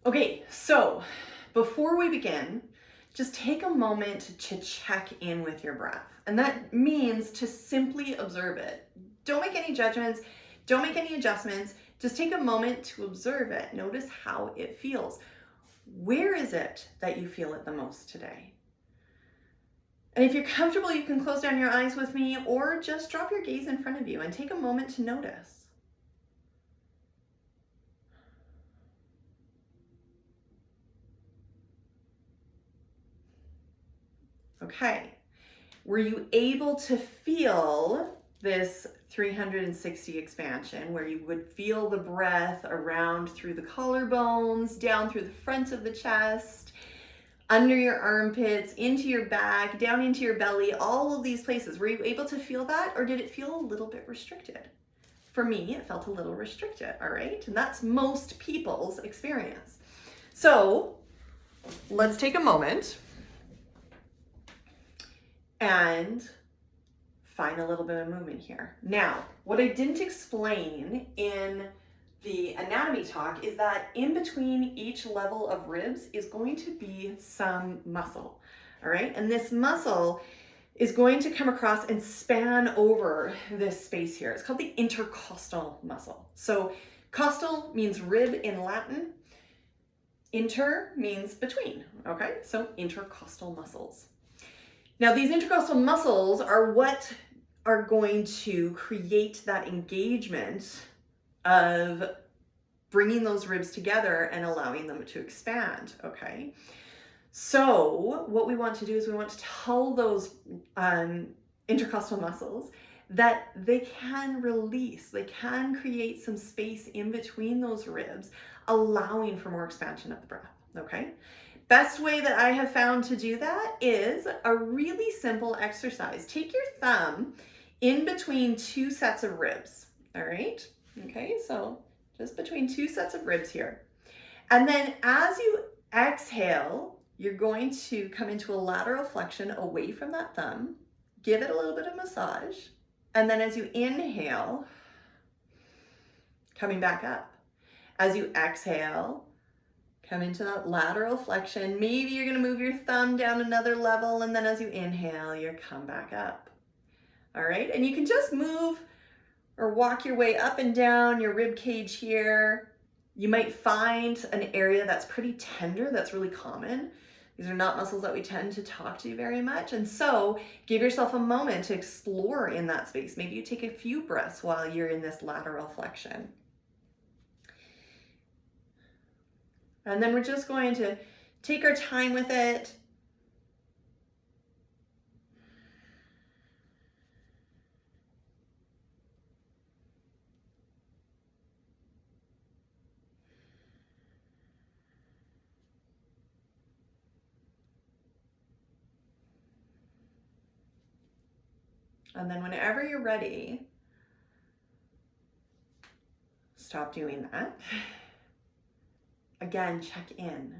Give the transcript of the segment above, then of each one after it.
Okay, so before we begin, just take a moment to check in with your breath. And that means to simply observe it. Don't make any judgments, don't make any adjustments. Just take a moment to observe it. Notice how it feels. Where is it that you feel it the most today? And if you're comfortable, you can close down your eyes with me or just drop your gaze in front of you and take a moment to notice. Okay, were you able to feel this 360 expansion where you would feel the breath around through the collarbones, down through the front of the chest, under your armpits, into your back, down into your belly, all of these places? Were you able to feel that, or did it feel a little bit restricted? For me, it felt a little restricted, all right? And that's most people's experience. So let's take a moment and find a little bit of movement here. Now, what I didn't explain in the anatomy talk is that in between each level of ribs is going to be some muscle, all right? And this muscle is going to come across and span over this space here. It's called the intercostal muscle. So costal means rib in Latin. Inter means between, okay? So intercostal muscles. Now, these intercostal muscles are what are going to create that engagement of bringing those ribs together and allowing them to expand, okay? So what we want to do is we want to tell those intercostal muscles that they can release, they can create some space in between those ribs, allowing for more expansion of the breath, okay? Best way that I have found to do that is a really simple exercise. Take your thumb in between two sets of ribs, all right? Okay, so just between two sets of ribs here. And then as you exhale, you're going to come into a lateral flexion away from that thumb, give it a little bit of massage, and then as you inhale, coming back up. As you exhale, come into that lateral flexion. Maybe you're gonna move your thumb down another level, and then as you inhale, you come back up. All right, and you can just move or walk your way up and down your rib cage here. You might find an area that's pretty tender, that's really common. These are not muscles that we tend to talk to very much. And so give yourself a moment to explore in that space. Maybe you take a few breaths while you're in this lateral flexion. And then we're just going to take our time with it. And then whenever you're ready, stop doing that. Again, check in.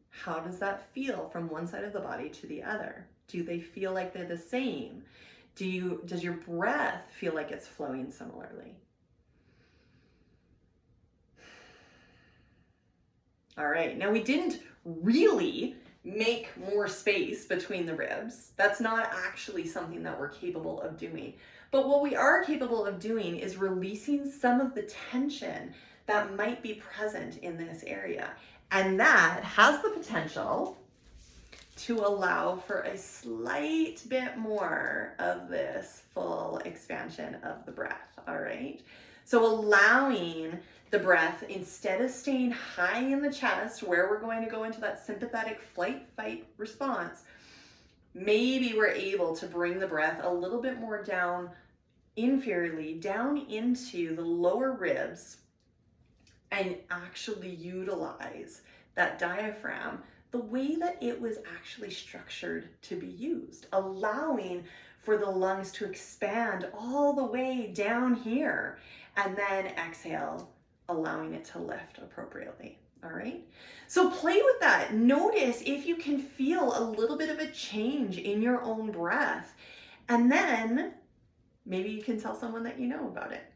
How does that feel from one side of the body to the other? Do they feel like they're the same? Does your breath feel like it's flowing similarly? All right, now we didn't really make more space between the ribs. That's not actually something that we're capable of doing. But what we are capable of doing is releasing some of the tension that might be present in this area. And that has the potential to allow for a slight bit more of this full expansion of the breath, all right? So allowing the breath, instead of staying high in the chest where we're going to go into that sympathetic flight-fight response, maybe we're able to bring the breath a little bit more down inferiorly, down into the lower ribs, and actually utilize that diaphragm the way that it was actually structured to be used, allowing for the lungs to expand all the way down here, and then exhale, allowing it to lift appropriately. All right, so play with that. Notice if you can feel a little bit of a change in your own breath, and then maybe you can tell someone that you know about it.